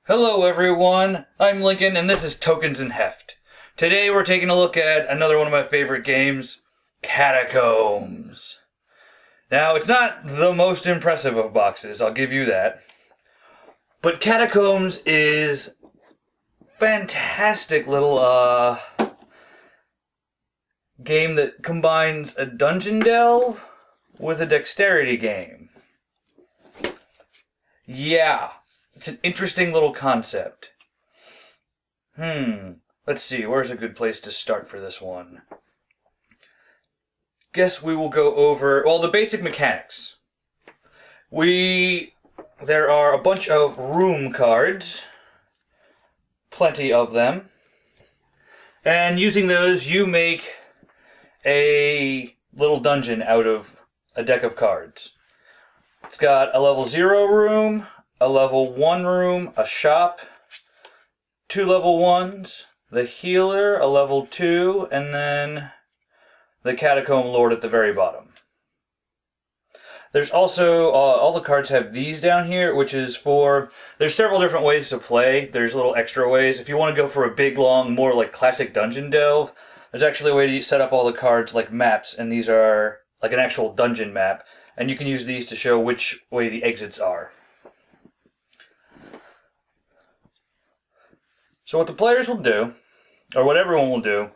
Hello everyone, I'm Lincoln and this is Tokens and Heft. Today we're taking a look at another one of my favorite games, Catacombs. Now it's not the most impressive of boxes, I'll give you that. But Catacombs is fantastic little game that combines a dungeon delve with a dexterity game. Yeah. It's an interesting little concept. Let's see, where's a good place to start for this one? Guess we will go over, well, the basic mechanics. There are a bunch of room cards, plenty of them, and using those you make a little dungeon out of a deck of cards. It's got a level 0 room, a level 1 room, a shop, 2 level 1s, the healer, a level 2, and then the Catacomb Lord at the very bottom. There's also, all the cards have these down here, which is for, there's several different ways to play. There's little extra ways. If you want to go for a big, long, more like classic dungeon delve, there's actually a way to set up all the cards like maps, and these are like an actual dungeon map, and you can use these to show which way the exits are. So what the players will do, or what everyone will do,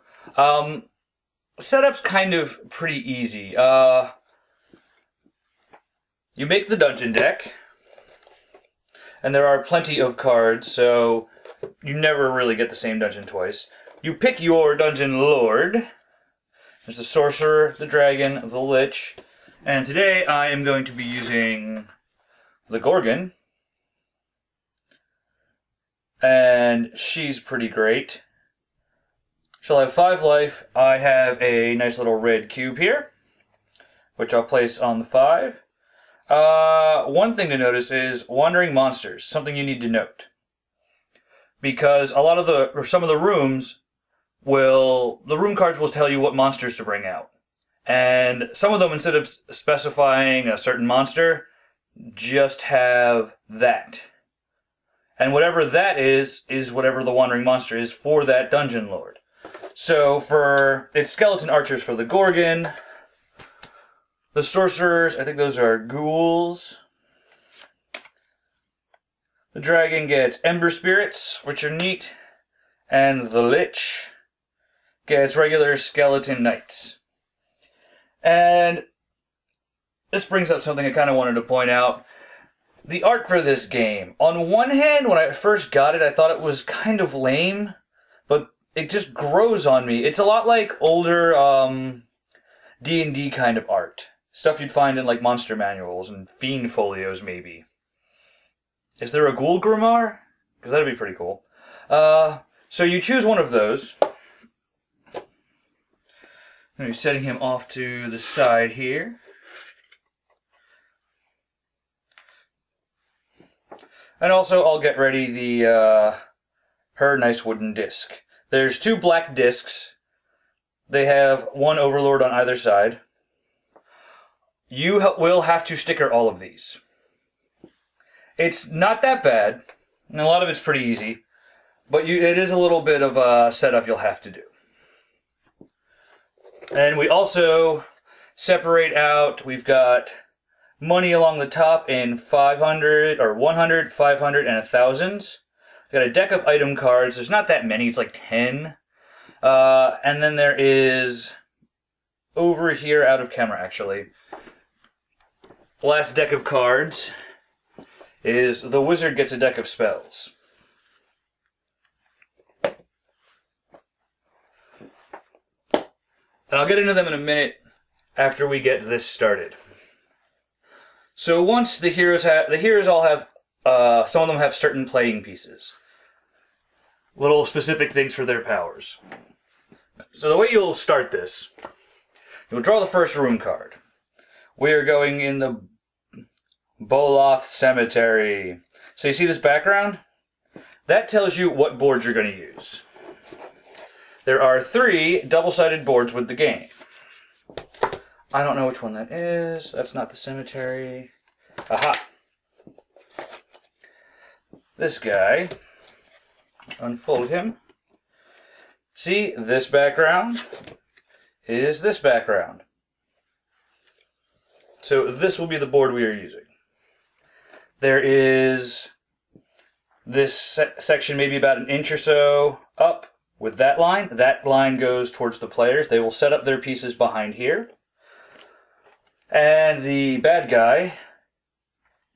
setup's kind of pretty easy. You make the dungeon deck, and there are plenty of cards, so you never really get the same dungeon twice. You pick your dungeon lord. There's the sorcerer, the dragon, the lich, and today I am going to be using the Gorgon. And she's pretty great. She'll have 5 life. I have a nice little red cube here, which I'll place on the 5. One thing to notice is wandering monsters, something you need to note. Because some of the rooms the room cards will tell you what monsters to bring out. And some of them, instead of specifying a certain monster, just have that. And whatever that is whatever the wandering monster is for that dungeon lord. So it's skeleton archers for the Gorgon. The sorcerers, I think those are ghouls. The dragon gets ember spirits, which are neat. And the lich gets regular skeleton knights. And this brings up something I kind of wanted to point out. The art for this game. On one hand, when I first got it, I thought it was kind of lame, but it just grows on me. It's a lot like older D&D kind of art. Stuff you'd find in like monster manuals and fiend folios, maybe. Is there a ghoul grimoire? Because that'd be pretty cool. So you choose one of those. I'm going to be setting him off to the side here. And also, I'll get ready her nice wooden disc. There's 2 black discs. They have 1 Overlord on either side. You will have to sticker all of these. It's not that bad, and a lot of it's pretty easy, but it is a little bit of a setup you'll have to do. And we also separate out, we've got money along the top in 500, or 100, 500, and 1000s. We've got a deck of item cards. There's not that many. It's like 10. And then there is, over here, out of camera actually, the last deck of cards is the wizard gets a deck of spells. And I'll get into them in a minute after we get this started. So once the heroes all have, some of them have certain playing pieces. Little specific things for their powers. So the way you'll start this, you'll draw the first room card. We are going in the Boloth Cemetery. So you see this background? That tells you what boards you're going to use. There are 3 double-sided boards with the game. I don't know which one that is. That's not the cemetery. Aha! this guy, unfold him. See, this background is this background. So this will be the board we are using. There is this section maybe about an inch or so up with that line. That line goes towards the players. They will set up their pieces behind here. And the bad guy,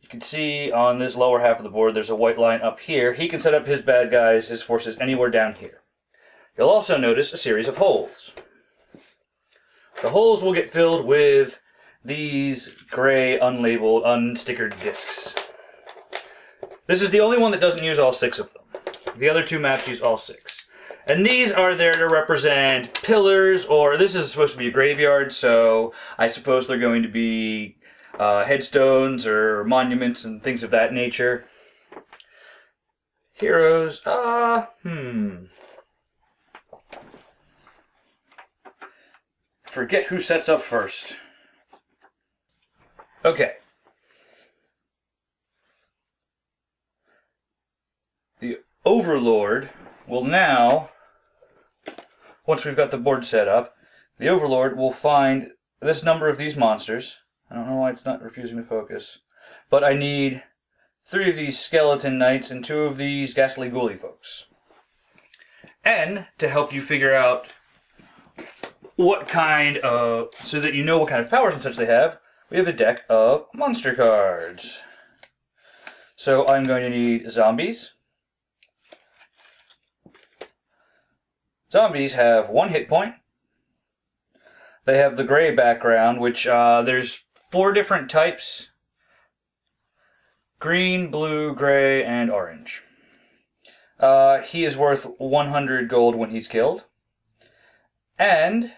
you can see on this lower half of the board, there's a white line up here. He can set up his bad guys, his forces, anywhere down here. You'll also notice a series of holes. The holes will get filled with these gray, unlabeled, unstickered discs. This is the only one that doesn't use all 6 of them. The other 2 maps use all 6. And these are there to represent pillars, or this is supposed to be a graveyard, so I suppose they're going to be headstones or monuments and things of that nature. Heroes, Forget who sets up first. Okay. The Overlord will now, once we've got the board set up, the Overlord will find this number of these monsters. I don't know why it's not refusing to focus. But I need 3 of these skeleton knights and 2 of these ghastly ghouly folks. And to help you figure out what kind of, so that you know what kind of powers and such they have, we have a deck of monster cards. So I'm going to need zombies. Zombies have 1 hit point. They have the gray background, which there's 4 different types. Green, blue, gray, and orange. He is worth 100 gold when he's killed. And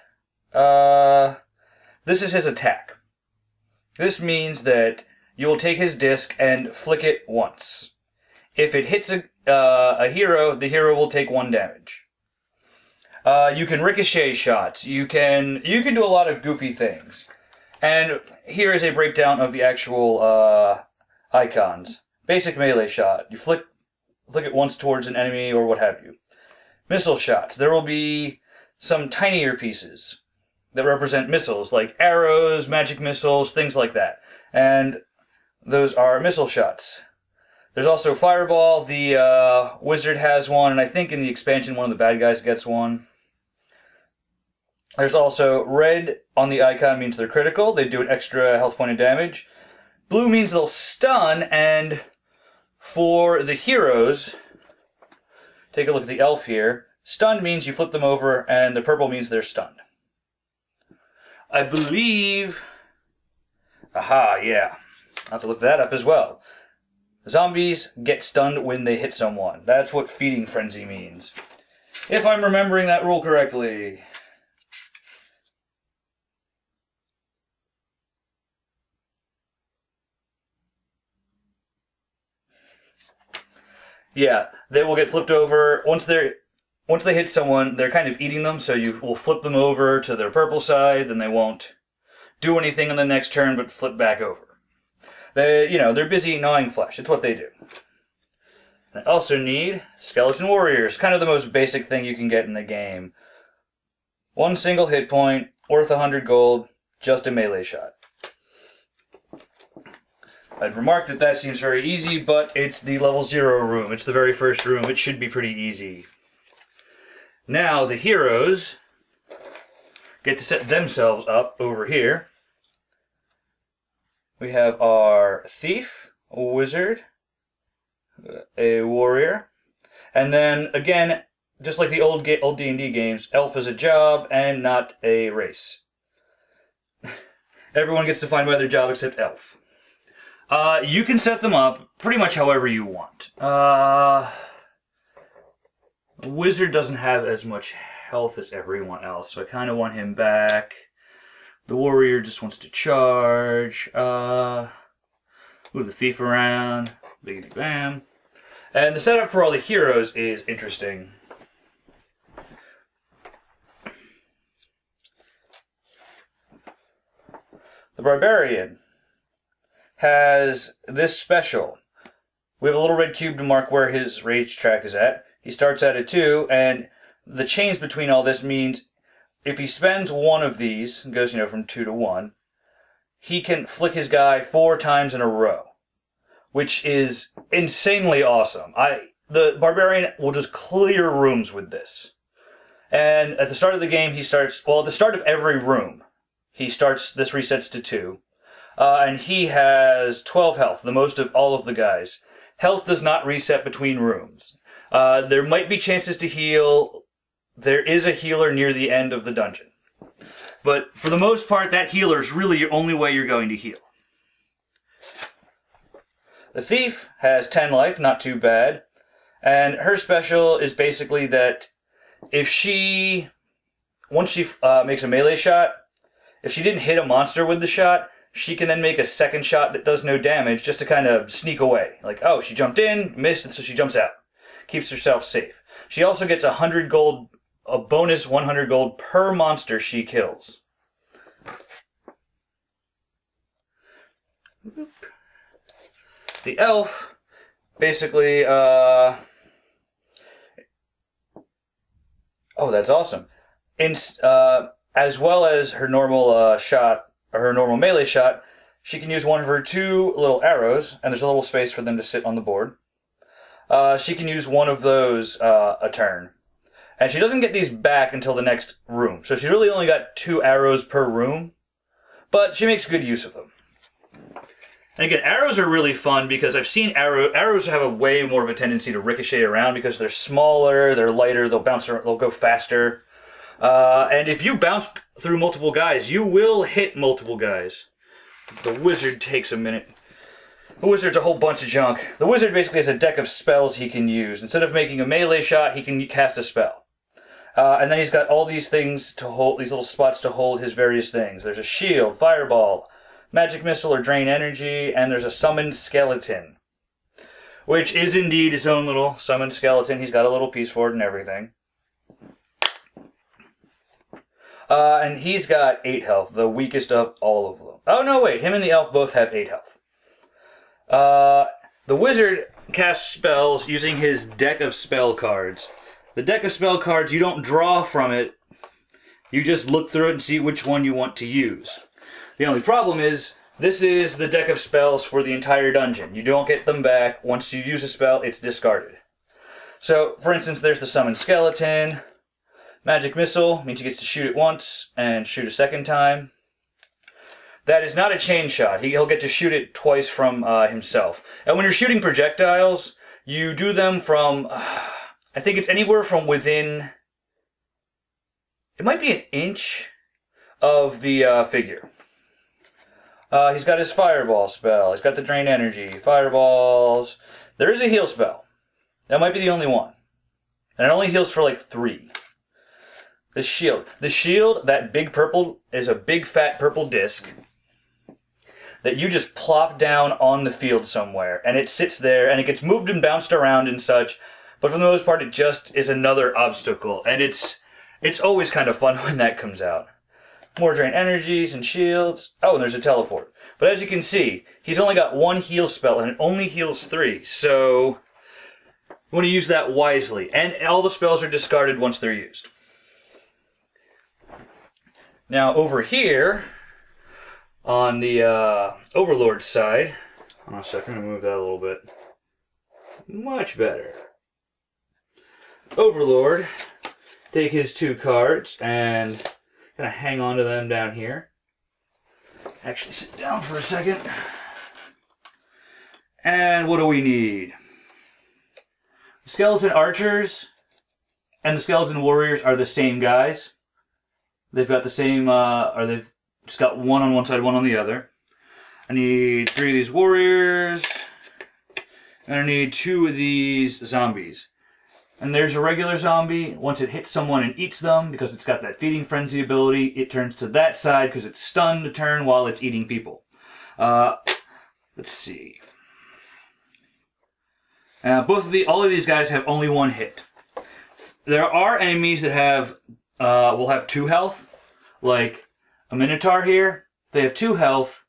this is his attack. This means that you will take his disc and flick it once. If it hits a hero, the hero will take 1 damage. You can ricochet shots. You can do a lot of goofy things. And here is a breakdown of the actual icons. Basic melee shot. You flick it once towards an enemy or what have you. Missile shots. There will be some tinier pieces that represent missiles, like arrows, magic missiles, things like that. And those are missile shots. There's also Fireball. The wizard has one, and I think in the expansion one of the bad guys gets one. There's also red on the icon means they're critical. They do an extra health point of damage. Blue means they'll stun, and for the heroes, take a look at the elf here. Stun means you flip them over, and the purple means they're stunned. I believe... Aha, yeah. I'll have to look that up as well. Zombies get stunned when they hit someone. That's what Feeding Frenzy means. If I'm remembering that rule correctly. Yeah, they will get flipped over. Once they hit someone, they're kind of eating them, so you will flip them over to their purple side, then they won't do anything in the next turn but flip back over. They're busy gnawing flesh. It's what they do. I also need Skeleton Warriors, kind of the most basic thing you can get in the game. 1 single hit point, worth 100 gold, just a melee shot. I'd remark that that seems very easy, but it's the level 0 room. It's the very first room. It should be pretty easy. Now the heroes get to set themselves up over here. We have our thief, a wizard, a warrior, and then again, just like the old D&D games, elf is a job and not a race. Everyone gets to find by their job except elf. You can set them up pretty much however you want. The wizard doesn't have as much health as everyone else, so I kind of want him back. The warrior just wants to charge. Move the thief around. Biggity bam. And the setup for all the heroes is interesting. The barbarian has this special. We have a little red cube to mark where his rage track is at. He starts at it 2, and the chains between all this means if he spends one of these, goes from 2 to 1, he can flick his guy 4 times in a row, which is insanely awesome. The Barbarian will just clear rooms with this. And at the start of the game, he starts, well, at the start of every room, this resets to 2. And he has 12 health, the most of all of the guys. Health does not reset between rooms. There might be chances to heal. There is a healer near the end of the dungeon. But for the most part, that healer is really your only way you're going to heal. The Thief has 10 life, not too bad. And her special is basically that if once she makes a melee shot, if she didn't hit a monster with the shot, she can then make a second shot that does no damage just to kind of sneak away. Like, oh, she jumped in, missed, and so she jumps out. Keeps herself safe. She also gets 100 gold, a bonus 100 gold per monster she kills. The Elf, basically, oh, that's awesome. As well as her normal shot, or her normal melee shot, she can use one of her 2 little arrows, and there's a little space for them to sit on the board. She can use one of those a turn. And she doesn't get these back until the next room. So she really only got 2 arrows per room, but she makes good use of them. And again, arrows are really fun because I've seen arrows have a way more of a tendency to ricochet around because they're smaller, they're lighter, they'll go faster. And if you bounce through multiple guys, you will hit multiple guys. The Wizard takes a minute. The Wizard's a whole bunch of junk. The Wizard basically has a deck of spells he can use. Instead of making a melee shot, he can cast a spell. And then he's got all these things to hold, these little spots to hold his various things. There's a shield, fireball, magic missile or drain energy, and there's a summoned skeleton. Which is indeed his own little summoned skeleton. He's got a little piece for it and everything. And he's got 8 health, the weakest of all of them. Oh no, wait, him and the Elf both have 8 health. The Wizard casts spells using his deck of spell cards. The deck of spell cards, you don't draw from it. You just look through it and see which one you want to use. The only problem is, this is the deck of spells for the entire dungeon. You don't get them back. Once you use a spell, it's discarded. So, for instance, there's the Summoned Skeleton. Magic Missile means he gets to shoot it once and shoot a second time. That is not a chain shot. He'll get to shoot it twice from himself. And when you're shooting projectiles, you do them from, I think it's anywhere from within, it might be an inch of the figure. He's got his Fireball spell. He's got the Drain Energy, Fireballs. There is a heal spell. That might be the only one. And it only heals for like 3. The shield. The shield, that big purple, is a big fat purple disc that you just plop down on the field somewhere, and it sits there, and it gets moved and bounced around and such, but for the most part it just is another obstacle, and it's always kind of fun when that comes out. More drain energies and shields. Oh, and there's a teleport. But as you can see, he's only got 1 heal spell, and it only heals 3, so you want to use that wisely, and all the spells are discarded once they're used. Now over here, on the Overlord side, hold on a second, I'm going to move that a little bit. Much better. Overlord, take his 2 cards and kind of hang on to them down here. Actually sit down for a second. And what do we need? The Skeleton Archers and the Skeleton Warriors are the same guys. They've got the same, or they've just got 1 on one side, 1 on the other. I need 3 of these warriors, and I need 2 of these zombies. And there's a regular zombie. Once it hits someone and eats them, because it's got that feeding frenzy ability, it turns to that side because it's stunned to turn while it's eating people. Let's see. All of these guys have only 1 hit. There are enemies that have will have 2 health, like a Minotaur here. If they have 2 health,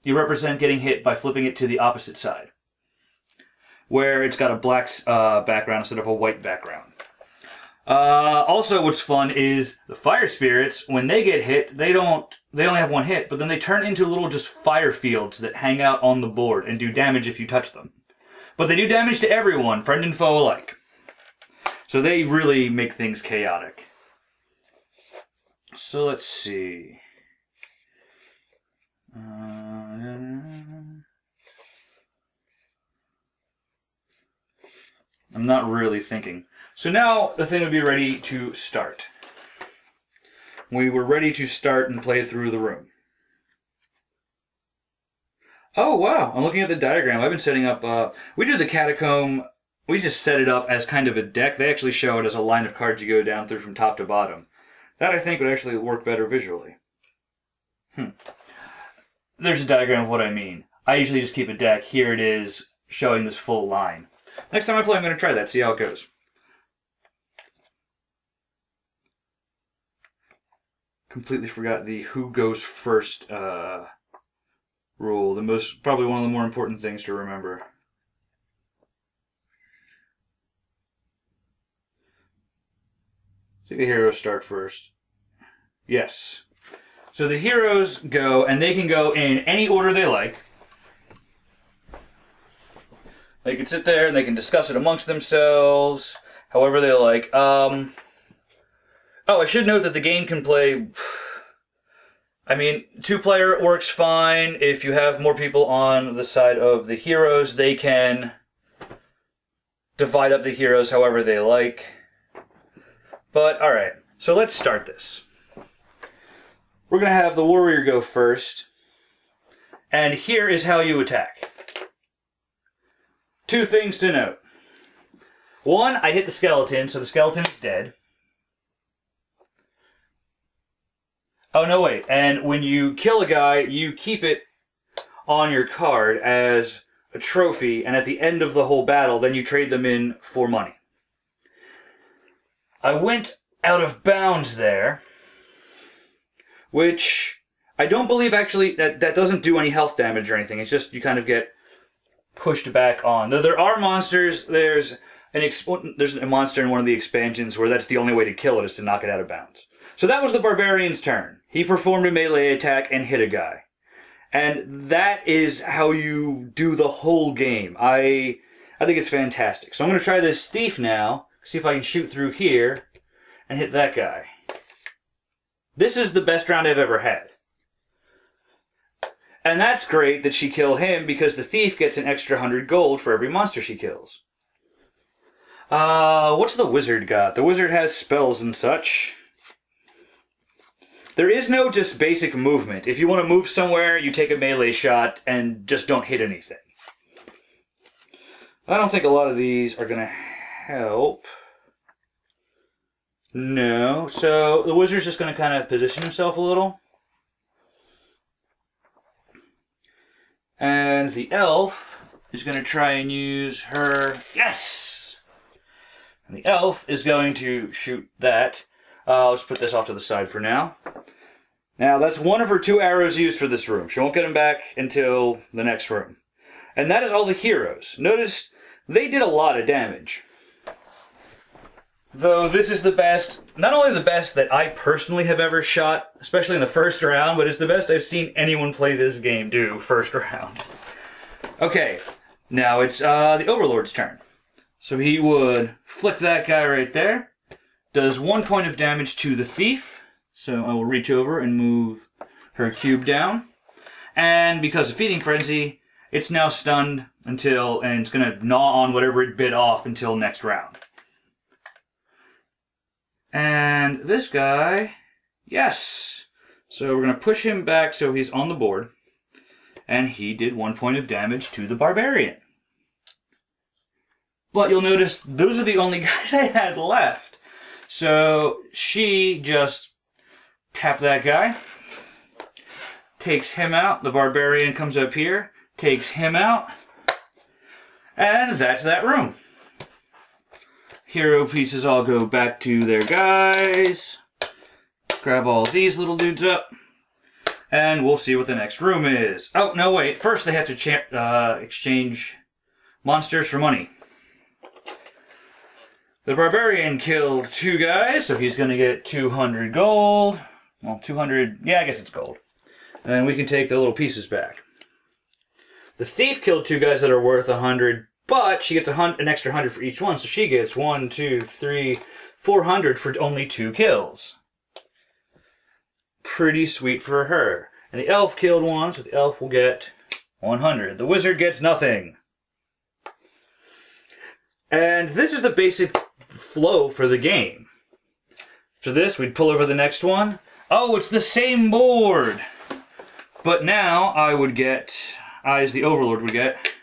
you represent getting hit by flipping it to the opposite side. where it's got a black background instead of a white background. Also, what's fun is the fire spirits, when they get hit, they only have one hit, but then they turn into little just fire fields that hang out on the board and do damage if you touch them. But they do damage to everyone, friend and foe alike. So they really make things chaotic. So let's see. I'm not really thinking. So now the thing would be ready to start. We were ready to start and play through the room. Oh wow, I'm looking at the diagram. I've been setting up, we do the catacomb, we just set it up as kind of a deck. They actually show it as a line of cards you go down through from top to bottom. That I think would actually work better visually. There's a diagram of what I mean. I usually just keep a deck. Here it is, showing this full line. Next time I play, I'm going to try that, see how it goes. Completely forgot the who goes first rule. Probably one of the more important things to remember. I think the heroes start first. Yes. So the heroes go, and they can go in any order they like. They can sit there and they can discuss it amongst themselves, however they like. Oh, I should note that the game can play... I mean, 2-player works fine. If you have more people on the side of the heroes, they can divide up the heroes however they like. But, alright, so let's start this. We're going to have the warrior go first. And here is how you attack. 2 things to note. 1, I hit the skeleton, so the skeleton is dead. Oh, no, wait. And when you kill a guy, you keep it on your card as a trophy, and at the end of the whole battle, then you trade them in for money. I went out of bounds there, which I don't believe actually, that doesn't do any health damage or anything. It's just you kind of get pushed back on. Though there are monsters, there's a monster in one of the expansions where that's the only way to kill it is to knock it out of bounds. So that was the barbarian's turn. He performed a melee attack and hit a guy. And that is how you do the whole game. I think it's fantastic. So I'm going to try this thief now, see if I can shoot through here and hit that guy. This is the best round I've ever had. And that's great that she killed him because the thief gets an extra 100 gold for every monster she kills. What's the wizard got? The wizard has spells and such. There is no just basic movement. If you want to move somewhere, you take a melee shot and just don't hit anything. I don't think a lot of these are going to help. No. So the wizard's just going to kind of position himself a little. And the elf is going to try and use her... Yes! And the elf is going to shoot that. I'll just put this off to the side for now. Now, that's one of her 2 arrows used for this room. She won't get them back until the next room. And that is all the heroes. Notice, they did a lot of damage. Though this is the best, not only the best that I personally have ever shot, especially in the first round, but it's the best I've seen anyone play this game do first round. Okay, now it's the Overlord's turn. So he would flick that guy right there. Does 1 point of damage to the thief. So I will reach over and move her cube down. And because of Feeding Frenzy, it's now stunned until, and it's going to gnaw on whatever it bit off until next round. And this guy, yes. So we're going to push him back so he's on the board. And he did 1 point of damage to the barbarian. But you'll notice those are the only guys I had left. So she just tapped that guy, takes him out. The barbarian comes up here, takes him out, and that's that room. Hero pieces all go back to their guys. Grab all these little dudes up, and we'll see what the next room is. Oh, no, wait. First they have to exchange monsters for money. The Barbarian killed 2 guys, so he's going to get 200 gold. Well, 200, yeah, I guess it's gold. And then we can take the little pieces back. The Thief killed 2 guys that are worth 100, but she gets an extra 100 for each one, so she gets 1, 2, 3, 400 for only 2 kills. Pretty sweet for her. And the Elf killed 1, so the Elf will get 100. The Wizard gets nothing. And this is the basic flow for the game. For this, we'd pull over the next one. Oh, it's the same board! But now I as the Overlord would get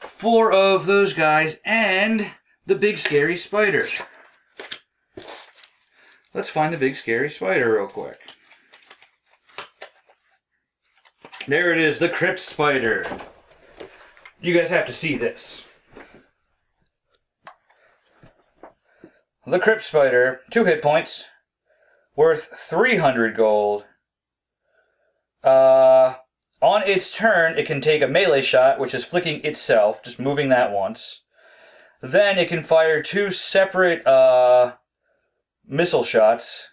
4 of those guys and the big scary spider. Let's find the big scary spider real quick. There it is, the Crypt Spider. You guys have to see this. The Crypt Spider, 2 hit points, worth 300 gold. On its turn, it can take a melee shot, which is flicking itself, just moving that once. Then it can fire 2 separate missile shots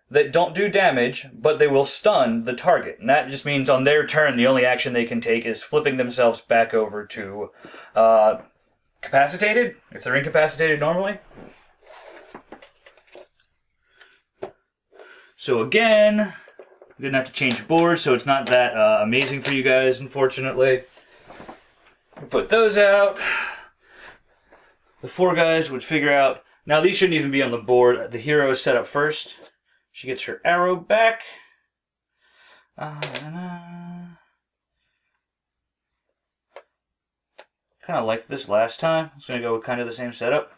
that don't do damage, but they will stun the target. And that just means on their turn, the only action they can take is flipping themselves back over to capacitated, if they're incapacitated normally. So again, we didn't have to change boards, so it's not that amazing for you guys, unfortunately. Put those out. The 4 guys would figure out. Now these shouldn't even be on the board. The hero is set up first. She gets her arrow back. Kind of like this last time. It's going to go with kind of the same setup.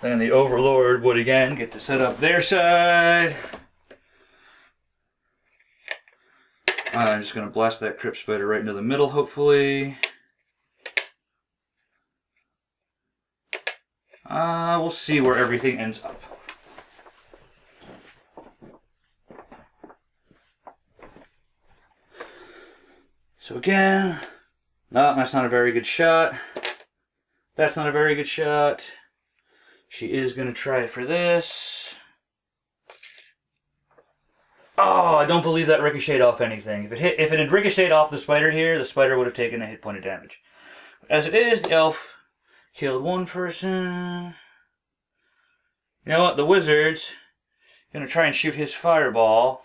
Then the Overlord would again get to set up their side. I'm just going to blast that Crypt Spider right into the middle, hopefully. We'll see where everything ends up. So again, no, that's not a very good shot. That's not a very good shot. She is going to try for this. Oh, I don't believe that ricocheted off anything. If it had ricocheted off the spider here, the spider would have taken a hit point of damage. As it is, the elf killed 1 person. You know what? The wizard's going to try and shoot his fireball.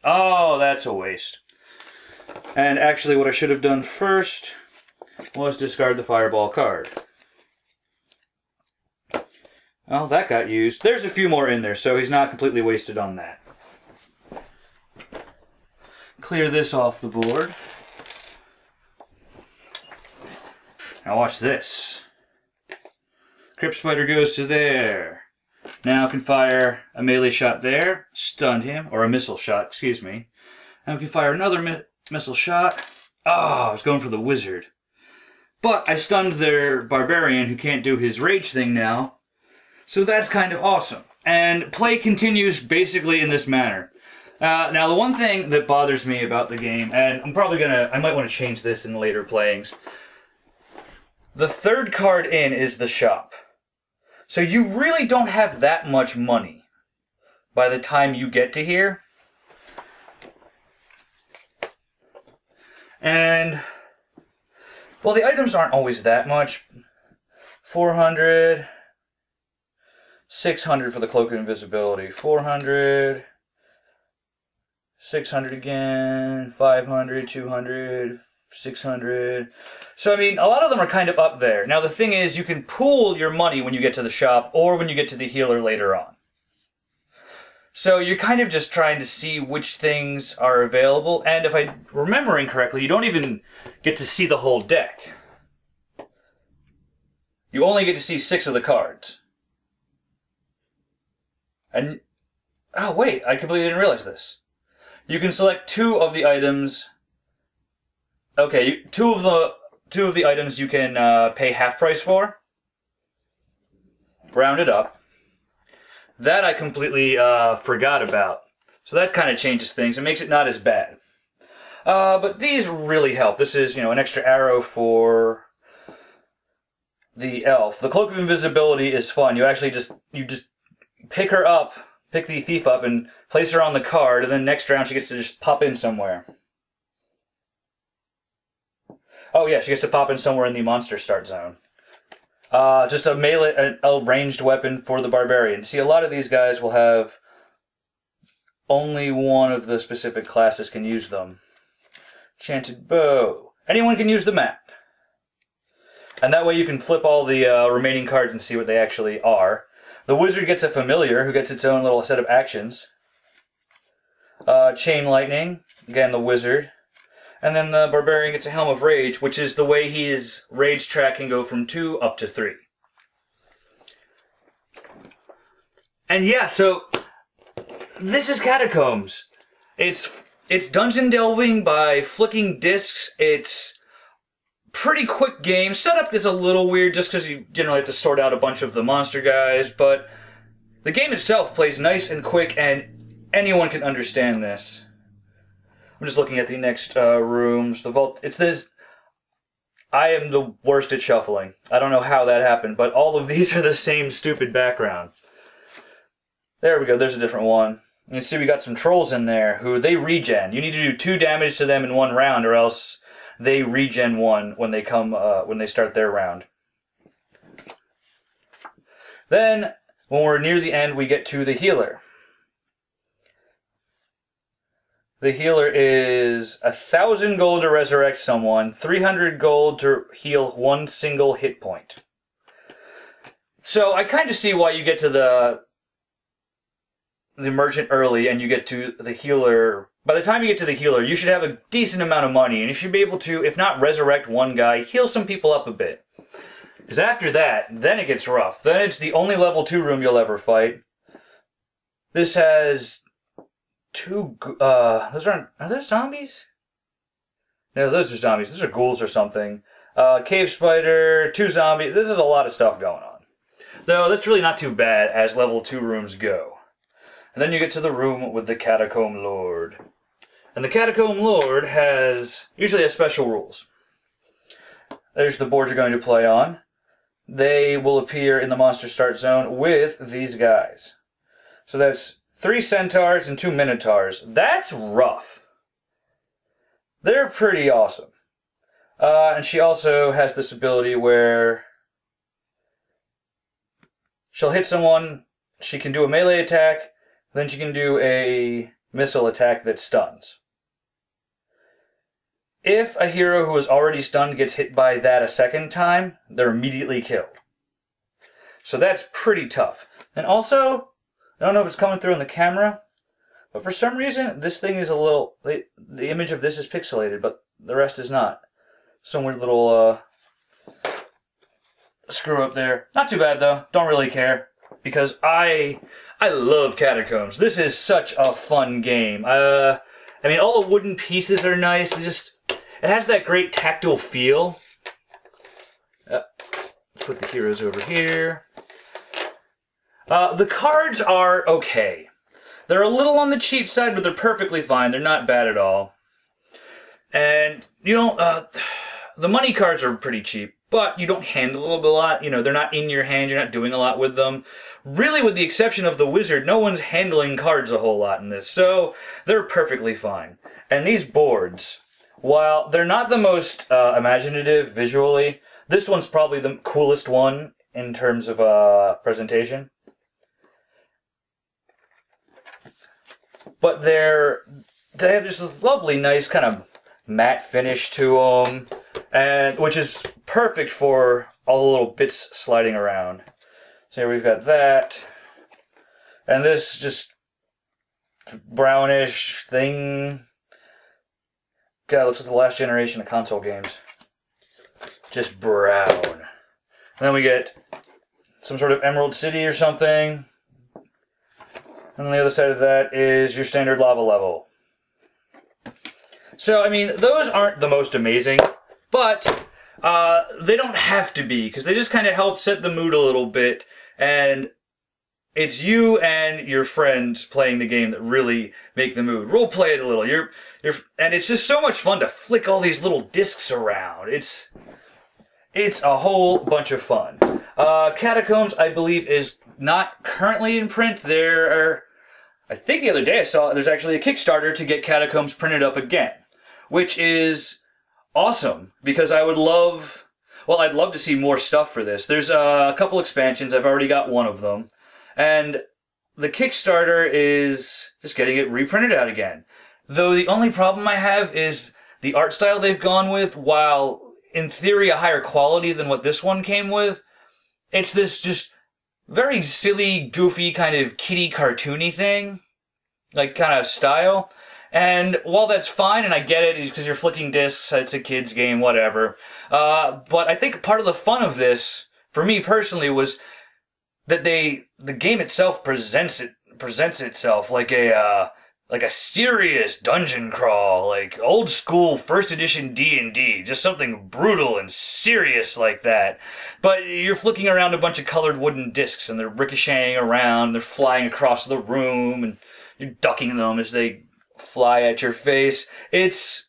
Oh, that's a waste. And actually, what I should have done first was discard the fireball card. Well, that got used. There's a few more in there, so he's not completely wasted on that. Clear this off the board. Now watch this. Crypt Spider goes to there. Now can fire a melee shot there, stunned him, or a missile shot, excuse me. And we can fire another missile shot. Oh, I was going for the wizard. But I stunned their barbarian who can't do his rage thing now. So that's kind of awesome. And play continues basically in this manner. Now the one thing that bothers me about the game, and I might want to change this in later playings. The 3rd card in is the shop. So you really don't have that much money by the time you get to here. And, well, the items aren't always that much. 400, 600 for the Cloak of Invisibility, 400, 600 again, 500, 200, 600. So, I mean, a lot of them are kind of up there. Now, the thing is, you can pool your money when you get to the shop or when you get to the healer later on. So you're kind of just trying to see which things are available. And if I'm remembering correctly, you don't even get to see the whole deck. You only get to see 6 of the cards. And, oh wait, I completely didn't realize this. You can select 2 of the items. Okay, two of the items you can pay half price for. Round it up. That I completely forgot about. So that kind of changes things and makes it not as bad. But these really help. This is, an extra arrow for the elf. The Cloak of Invisibility is fun. You actually just pick her up, pick the thief up, and place her on the card, and then next round she gets to just pop in somewhere. Oh yeah, she gets to pop in somewhere in the monster start zone. Just a melee, a ranged weapon for the barbarian. See, a lot of these guys will have only one of the specific classes can use them. Enchanted bow. Anyone can use the map. And that way you can flip all the remaining cards and see what they actually are. The wizard gets a familiar, who gets its own little set of actions. Chain lightning, again the wizard. And then the barbarian gets a Helm of Rage, which is the way his rage track can go from 2 up to 3. And yeah, so this is Catacombs. It's dungeon delving by flicking discs. It's pretty quick game. Setup is a little weird just because you generally have to sort out a bunch of the monster guys, but the game itself plays nice and quick, and anyone can understand this. I'm just looking at the next rooms. The vault. It's this. I am the worst at shuffling. I don't know how that happened, but all of these are the same stupid background. There we go. There's a different one. You see, we got some trolls in there who they regen. You need to do 2 damage to them in 1 round, or else they regen 1 when they come when they start their round. Then, when we're near the end, we get to the healer. The healer is 1,000 gold to resurrect someone, 300 gold to heal 1 single hit point. So I kind of see why you get to the merchant early and you get to the healer. By the time you get to the healer, you should have a decent amount of money, and you should be able to, if not resurrect 1 guy, heal some people up a bit. Because after that, then it gets rough. Then it's the only level 2 room you'll ever fight. This has 2, are those zombies? No, those are zombies. Those are ghouls or something. Cave spider, 2 zombies. This is a lot of stuff going on. Though, that's really not too bad as level 2 rooms go. And then you get to the room with the Catacomb Lord. And the Catacomb Lord usually has special rules. There's the board you're going to play on. They will appear in the monster start zone with these guys. So that's 3 centaurs and 2 minotaurs. That's rough. They're pretty awesome. And she also has this ability where she'll hit someone, she can do a melee attack, then she can do a missile attack that stuns. If a hero who is already stunned gets hit by that a second time, they're immediately killed. So that's pretty tough. And also, I don't know if it's coming through in the camera, but for some reason, this thing is a little... The image of this is pixelated, but the rest is not. Some weird little screw up there. Not too bad, though. Don't really care. Because I love Catacombs. This is such a fun game. I mean, all the wooden pieces are nice. It has that great tactile feel. Let's put the heroes over here. The cards are okay. They're a little on the cheap side, but they're perfectly fine. They're not bad at all. And, you know, the money cards are pretty cheap, but you don't handle them a lot. You know, they're not in your hand. You're not doing a lot with them. Really, with the exception of the wizard, no one's handling cards a whole lot in this. So, they're perfectly fine. And these boards, while they're not the most imaginative visually, this one's probably the coolest one in terms of presentation. But they have just this lovely, nice kind of matte finish to them, and which is perfect for all the little bits sliding around. So here we've got that, and this just brownish thing. God, it looks like the last generation of console games. Just brown. And then we get some sort of Emerald City or something. And on the other side of that is your standard lava level. So, I mean, those aren't the most amazing, but they don't have to be, because they just kind of help set the mood a little bit, and it's you and your friends playing the game that really make the mood. Role play it a little. And it's just so much fun to flick all these little discs around. It's it's a whole bunch of fun. Catacombs, I believe, is not currently in print. I think the other day I saw there's actually a Kickstarter to get Catacombs printed up again, which is awesome because I'd love to see more stuff for this. There's a couple expansions. I've already got one of them. And the Kickstarter is just getting it reprinted out again. Though the only problem I have is the art style they've gone with, while in theory a higher quality than what this one came with, it's this just very silly, goofy, kind of kiddie cartoony thing. Like, kind of style. And while that's fine, and I get it, because you're flicking discs, it's a kid's game, whatever. But I think part of the fun of this, for me personally, was that the game itself presents itself like a serious dungeon crawl, like old school first edition D&D, just something brutal and serious like that. But you're flicking around a bunch of colored wooden discs, and they're ricocheting around, they're flying across the room, and you're ducking them as they fly at your face. It's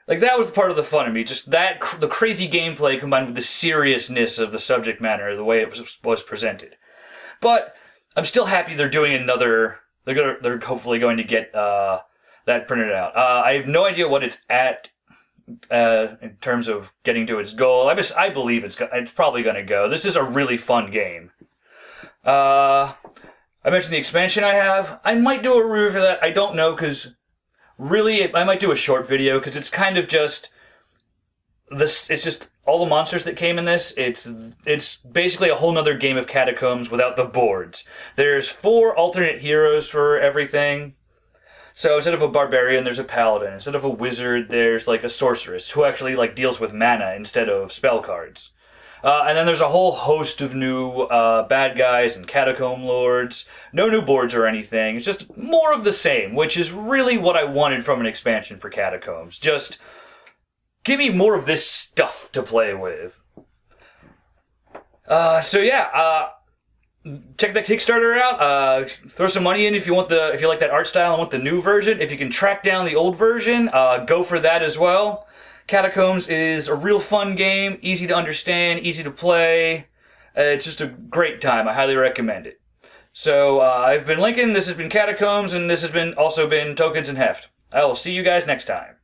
like, that was part of the fun of me, just the crazy gameplay combined with the seriousness of the subject matter, the way it was presented. But I'm still happy they're doing another. They're hopefully going to get that printed out. I have no idea what it's at in terms of getting to its goal. I believe it's probably going to go. This is a really fun game. I mentioned the expansion I have. I might do a review for that. I don't know, because really I might do a short video, because it's kind of just this. It's just all the monsters that came in this. It's basically a whole nother game of Catacombs without the boards. There's 4 alternate heroes for everything. So instead of a barbarian, there's a paladin. Instead of a wizard, there's like a sorceress who actually like deals with mana instead of spell cards. And then there's a whole host of new bad guys and catacomb lords. No new boards or anything. It's just more of the same, which is really what I wanted from an expansion for Catacombs. Just give me more of this stuff to play with. So yeah, check that Kickstarter out. Throw some money in if you like that art style and want the new version. If you can track down the old version, go for that as well. Catacombs is a real fun game, easy to understand, easy to play. It's just a great time. I highly recommend it. So I've been Lincoln. This has been Catacombs, and this has also been Tokens and Heft. I will see you guys next time.